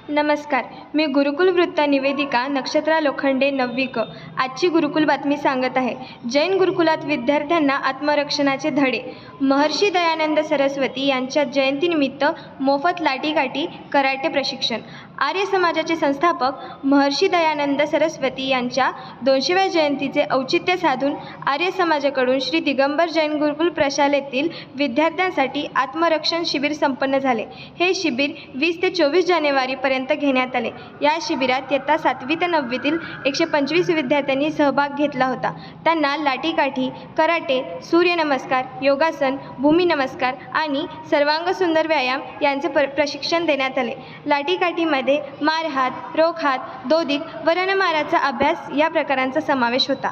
नमस्कार, मी गुरुकुल वृत्त निवेदिका नक्षत्रा लोखंडे 9वी क. आजची गुरुकुल बातमी सांगत आहे. जैन गुरुकुलात विद्यार्थ्यांना आत्मरक्षणाचे धडे. महर्षी दयानंद सरस्वती यांच्या जयंतीनिमित्त मोफत लाठीकाठी कराटे प्रशिक्षण. आर्य समाजाचे संस्थापक महर्षी दयानंद सरस्वती यांच्या 200व्या जयंतीचे औचित्य साधून आर्य समाजाकडून श्री दिगंबर जैन गुरुकुल प्रशालेतील विद्यार्थ्यांसाठी आत्मरक्षण शिबिर संपन्न झाले. हे शिबिर 20 ते 24 जानेवारीपर्यंत घेण्यात आले. या शिबिरात इयत्ता 7वी ते 9वीतील 125 विद्यार्थ्यांनी सहभाग घेतला होता. त्यांना लाठीकाठी, कराटे, सूर्यनमस्कार, योगासन, भूमिनमस्कार आणि सर्वांग सुंदर व्यायाम यांचे प्रशिक्षण देण्यात आले. लाठीकाठीमध्ये मारहात, रोखहात, दोदिक व रणमाराचा अभ्यास या प्रकारांचा समावेश होता.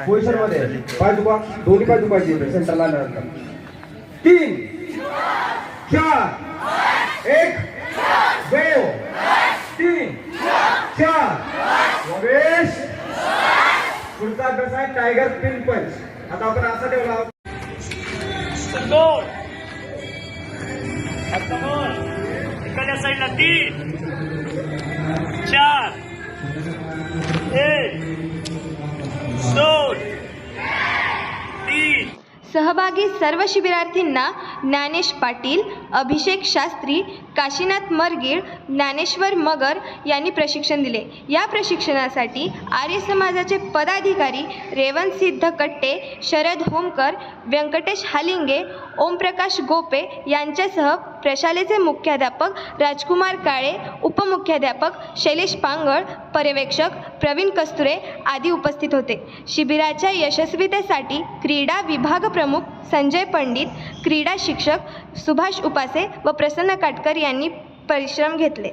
पोझिशनमध्ये पाय दुखा, दोन्ही पाय दुखायचे सेंटरला आल्यानंतर 3 4 1 2 3 4 प्रवेश. पुढचा अभ्यास आहे टायगर पिन पंच. आता आपण असा ठेवला इकडच्या साईडला 3 4 1 2 3. सहभागी सर्व शिबिरार्थींना ज्ञानेश पाटील, अभिषेक शास्त्री, काशीनाथ मरगीळ, ज्ञानेश्वर मगर यांनी प्रशिक्षण दिले. या प्रशिक्षणासाठी आर्य समाजाचे पदाधिकारी रेवणसिद्ध कट्टे, शरद होमकर, व्यंकटेश हालिंगे, ओमप्रकाश गोपे यांच्यासह प्रशालेचे मुख्याध्यापक राजकुमार काळे, उपमुख्याध्यापक शैलेश पांगळ, पर्यवेक्षक प्रवीण कस्तुरे आदी उपस्थित होते. शिबिराच्या यशस्वीतेसाठी क्रीडा विभाग प्रमुख संजय पंडित, क्रीडा शिक्षक सुभाष उपासे व प्रसन्न काटकर यांनी परिश्रम घेतले.